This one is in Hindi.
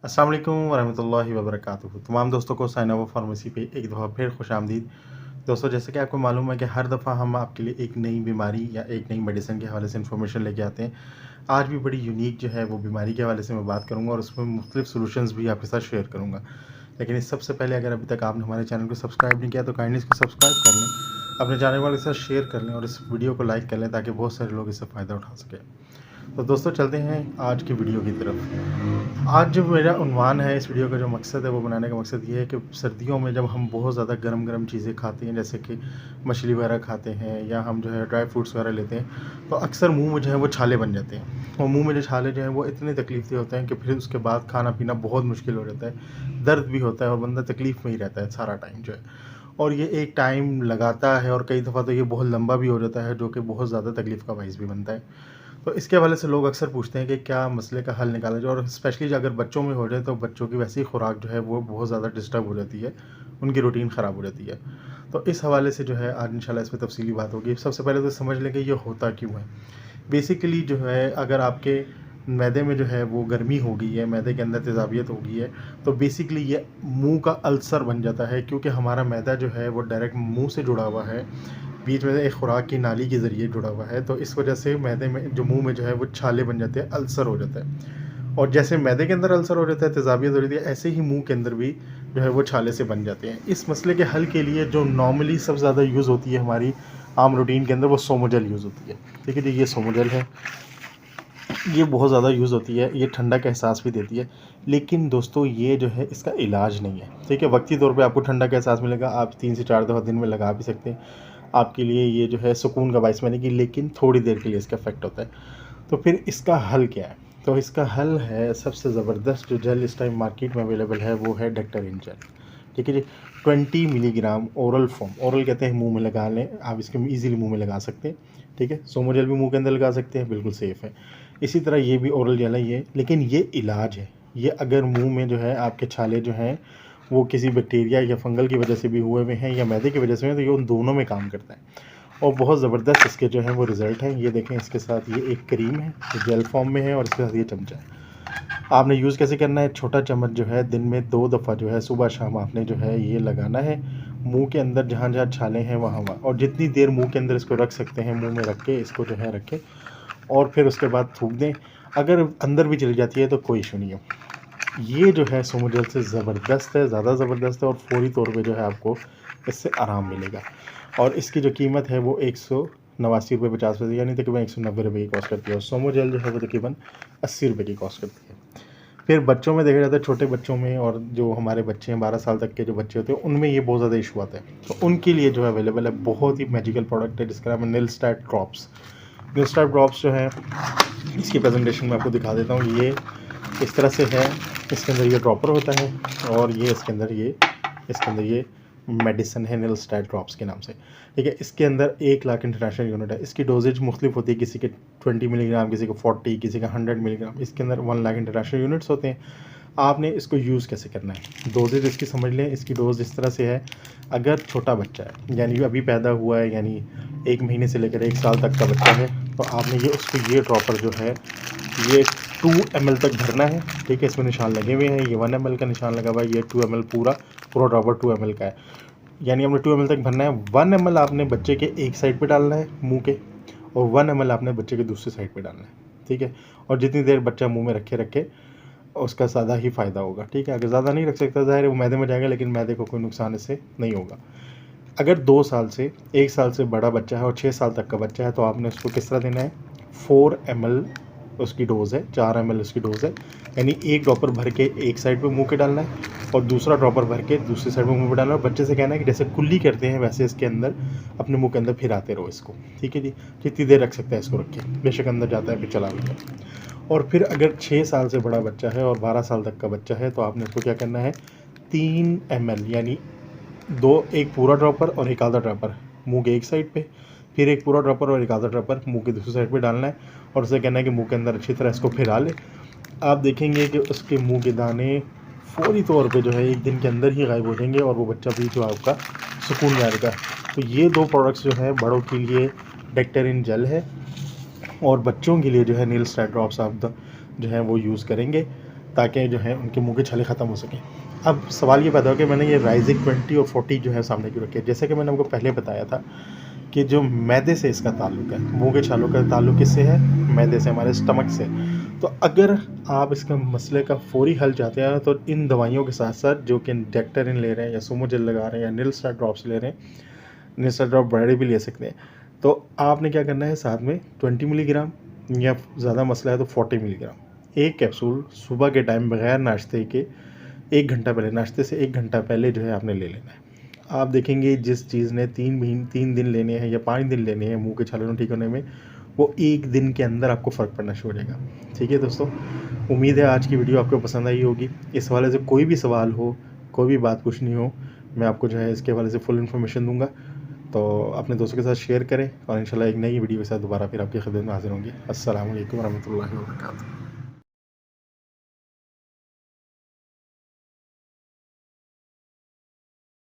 अस्सलाम वालेकुम वरहमतुल्लाहि वबरकातुहू। तमाम दोस्तों को साइन अप फार्मेसी पे एक दफ़ा फिर खुशामदीद। दोस्तों, जैसे कि आपको मालूम है कि हर दफ़ा हम आपके लिए एक नई बीमारी या एक नई मेडिसिन के हवाले से इन्फॉर्मेशन लेके आते हैं। आज भी बड़ी यूनिक जो है वो बीमारी के हवाले से मैं बात करूँगा और उसमें मुख्तलिफ सॉल्यूशंस भी आपके साथ शेयर करूँगा। लेकिन इस सबसे पहले अगर अभी तक आपने हमारे चैनल को सब्सक्राइब नहीं किया तो काइंडली इसको सब्सक्राइब कर लें, अपने जानने वालों के साथ शेयर कर लें और इस वीडियो को लाइक कर लें ताकि बहुत सारे लोग इससे फ़ायदा उठा सकें। तो दोस्तों, चलते हैं आज की वीडियो की तरफ। आज जो मेरा उन्वान है इस वीडियो का, जो मकसद है वो बनाने का मकसद ये है कि सर्दियों में जब हम बहुत ज़्यादा गरम चीज़ें खाते हैं, जैसे कि मछली वगैरह खाते हैं या हम जो है ड्राई फ्रूट्स वगैरह लेते हैं, तो अक्सर मुंह में जो है वो छाले बन जाते हैं और मुंह में जो छाले जो हैं वो इतने तकलीफ होते हैं कि फिर उसके बाद खाना पीना बहुत मुश्किल हो जाता है, दर्द भी होता है और बंदा तकलीफ़ में ही रहता है सारा टाइम जो है। और ये एक टाइम लगाता है और कई दफ़ा तो ये बहुत लंबा भी हो जाता है, जो कि बहुत ज़्यादा तकलीफ़ का बाइस भी बनता है। तो इसके हवाले से लोग अक्सर पूछते हैं कि क्या मसले का हल निकाला जाए, और स्पेशली अगर बच्चों में हो जाए तो बच्चों की वैसी खुराक जो है वो बहुत ज़्यादा डिस्टर्ब हो जाती है, उनकी रूटीन ख़राब हो जाती है। तो इस हवाले से जो है आज इंशाल्लाह इस पे तफसीली बात होगी। सबसे पहले तो समझ लें कि ये होता क्यों है। बेसिकली जो है, अगर आपके मैदे में जो है वो गर्मी हो गई है, मैदे के अंदर तेज़ाबियत हो गई है, तो बेसिकली ये मुंह का अल्सर बन जाता है, क्योंकि हमारा मैदा जो है वो डायरेक्ट मुंह से जुड़ा हुआ है, बीच में से एक खुराक की नाली के ज़रिए जुड़ा हुआ है। तो इस वजह से मैदे में जो मुंह में जो है वो छाले बन जाते हैं, अल्सर हो जाता है। और जैसे मैदे के अंदर अल्सर हो जाता है, तेज़ाबियत हो जाती है, ऐसे ही मुंह के अंदर भी जो है वो छाले से बन जाते हैं। इस मसले के हल के लिए जो नॉर्मली सबसे ज़्यादा यूज़ होती है हमारी आम रूटीन के अंदर, वो सोमोजेल यूज़ होती है। ठीक है जी, ये सोमोजेल है, ये बहुत ज़्यादा यूज़ होती है, ये ठंडा का एहसास भी देती है। लेकिन दोस्तों, ये जो है इसका इलाज नहीं है। ठीक है, वक्ती तौर पे आपको ठंडा का एहसास मिलेगा, आप 3 से 4 दफ़ा दिन में लगा भी सकते हैं, आपके लिए ये जो है सुकून का बाइस बनेगी, लेकिन थोड़ी देर के लिए इसका इफ़ेक्ट होता है। तो फिर इसका हल क्या है? तो इसका हल है, सबसे ज़बरदस्त जो जेल इस टाइम मार्केट में अवेलेबल है वो है डेक्टारिन जेल। ठीक है जी, 20 मिलीग्राम ओरल फॉर्म, ओरल कहते हैं मुंह में लगा लें, आप इसके ईज़िली मुंह में लगा सकते हैं। ठीक है, सोमो जेल भी मुंह के अंदर लगा सकते हैं, बिल्कुल सेफ़ है। इसी तरह ये भी ओरल जेल है ये, लेकिन ये इलाज है। ये अगर मुंह में जो है आपके छाले जो हैं वो किसी बैक्टीरिया या फंगल की वजह से भी हुए हुए हैं या मैदे की वजह से हैं, तो ये उन दोनों में काम करता है और बहुत ज़बरदस्त इसके जो हैं वो रिज़ल्ट हैं। ये देखें, इसके साथ ये एक क्रीम है, ये जेल फॉर्म में है और इसके साथ ये चमचा है। आपने यूज़ कैसे करना है? छोटा चम्मच जो है दिन में 2 दफ़ा जो है सुबह शाम आपने जो है ये लगाना है मुंह के अंदर, जहाँ जहाँ छाले हैं वहाँ वहाँ, और जितनी देर मुंह के अंदर इसको रख सकते हैं मुंह में रख के इसको जो है रखें और फिर उसके बाद थूक दें। अगर अंदर भी चली जाती है तो कोई इशू नहीं है। ये जो है सोमोजेल से ज़बरदस्त है, ज़्यादा ज़बरदस्त है और फ़ौरी तौर पे जो है आपको इससे आराम मिलेगा। और इसकी जो कीमत है वो 189 रुपये 50 पैसे, यानी तकरीबन 190 रुपये की कॉस्ट करती है, और सोमो जेल जो है वो तकरीबन 80 रुपये की कॉस्ट करती है। फिर बच्चों में देखा जाता है, छोटे बच्चों में, और जो हमारे बच्चे हैं 12 साल तक के जो बच्चे होते हैं उनमें ये बहुत ज़्यादा इशू आता है, तो उनके लिए जो है अवेलेबल है, बहुत ही मैजिकल प्रोडक्ट है जिसका नाम है निलस्टैट ड्रॉप्स। निलस्टैट ड्रॉप्स जो है, इसकी प्रेजेंटेशन मैं आपको दिखा देता हूँ। ये इस तरह से है, इसके अंदर ये ड्रॉपर होता है और ये इसके अंदर ये मेडिसिन है निलस्टैट ड्रॉप्स के नाम से। ठीक है, इसके अंदर 1 लाख इंटरनेशनल यूनिट है। इसकी डोजेज मुख्तलिफ होती है, किसी के 20 मिलीग्राम, किसी को 40, किसी का 100 मिलीग्राम। इसके अंदर 1 लाख इंटरनेशनल यूनिट्स होते हैं। आपने इसको यूज़ कैसे करना है, डोजेज इसकी समझ लें। इसकी डोज इस तरह से है, अगर छोटा बच्चा है यानी अभी पैदा हुआ है, यानी 1 महीने से लेकर 1 साल तक का बच्चा है, तो आपने ये उसको ये ड्रॉपर जो है ये 2 ml तक भरना है। ठीक है, इसमें निशान लगे हुए हैं, ये 1 ml का निशान लगा हुआ है, ये 2 ml पूरा ड्रॉपर 2 ml का है, यानी हमने 2 ml तक भरना है। 1 ml आपने बच्चे के एक साइड पे डालना है मुंह के, और 1 ml आपने बच्चे के दूसरी साइड पे डालना है। ठीक है, और जितनी देर बच्चा मुंह में रखे उसका ज़्यादा ही फ़ायदा होगा। ठीक है, अगर ज़्यादा नहीं रख सकता, ज़ाहिर है वो मैदे में जाएगा, लेकिन मैदे को कोई नुकसान इससे नहीं होगा। अगर 2 साल से 1 साल से बड़ा बच्चा है और 6 साल तक का बच्चा है, तो आपने उसको किस तरह देना है? 4 ml उसकी डोज़ है, 4 ml उसकी डोज़ है, यानी एक ड्रॉपर भर के एक साइड पे मुंह के डालना है और दूसरा ड्रॉपर भर के दूसरी साइड पे मुंह पे डालना है। बच्चे से कहना है कि जैसे कुल्ली करते हैं वैसे इसके अंदर अपने मुंह के अंदर फिराते रहो इसको। ठीक है जी, जितनी देर रख सकते हैं इसको रखें, बेशक अंदर जाता है फिर चला भी जाए। और फिर अगर 6 साल से बड़ा बच्चा है और 12 साल तक का बच्चा है, तो आपने इसको क्या करना है? 3 ml, यानी एक पूरा ड्रॉपर और एक आधा ड्रॉपर मुंह के एक साइड पे, फिर एक पूरा ड्रॉपर और एक आधा ड्रॉपर मुंह के दूसरी साइड पे डालना है, और उसे कहना है कि मुंह के अंदर अच्छी तरह इसको फिरा ले। आप देखेंगे कि उसके मुंह के दाने फौरी तौर पे जो है 1 दिन के अंदर ही गायब हो जाएंगे और वो बच्चा भी जो आपका सुकून में आएगा। तो ये 2 प्रोडक्ट्स जो हैं, बड़ों के लिए डेक्टेरिन जेल है और बच्चों के लिए जो है निलस्टैट ड्रॉप्स आप जो है वो यूज़ करेंगे। ताकि जो है उनके मुँह के छाले ख़त्म हो सकें। अब सवाल ये पैदा हो कि मैंने ये राइजिंग 20 और 40 जो है सामने क्यों रखी है। जैसे कि मैंने आपको पहले बताया था कि जो मैदे से इसका ताल्लुक़ है, मुँह के छालों का ताल्लुक़ किससे है? मैदे से, हमारे स्टमक से। तो अगर आप इसका मसले का फ़ौरी हल चाहते हैं तो इन दवाइयों के साथ-साथ जो कि डेक्टारिन ले रहे हैं या सुमो-जेल लगा रहे हैं या निलस्टा ड्रॉप्स ले रहे हैं, निलस्टा ड्रॉप ब्रांडेड भी ले सकते हैं। तो आपने क्या करना है साथ में 20 मिलीग्राम या ज़्यादा मसला है तो 40 मिलीग्राम एक कैप्सूल सुबह के टाइम बगैर नाश्ते के 1 घंटा पहले, नाश्ते से 1 घंटा पहले जो है आपने ले लेना है। आप देखेंगे जिस चीज़ ने 3 दिन लेने हैं या 5 दिन लेने हैं मुँह के छाले ठीक होने में, वो 1 दिन के अंदर आपको फ़र्क पड़ना शुरू हो जाएगा। ठीक है दोस्तों, उम्मीद है आज की वीडियो आपको पसंद आई होगी। इस हवाले से कोई भी सवाल हो, कोई भी बात पूछनी हो, मैं आपको जो है इसके हवाले से फुल इन्फॉर्मेशन दूँगा। तो अपने दोस्तों के साथ शेयर करें और इंशाल्लाह एक नई वीडियो के साथ दोबारा फिर आपकी खिदमत में हाज़िर होंगे। अस्सलामु अलैकुम वरहमतुल्लाहि वबरकातुहू।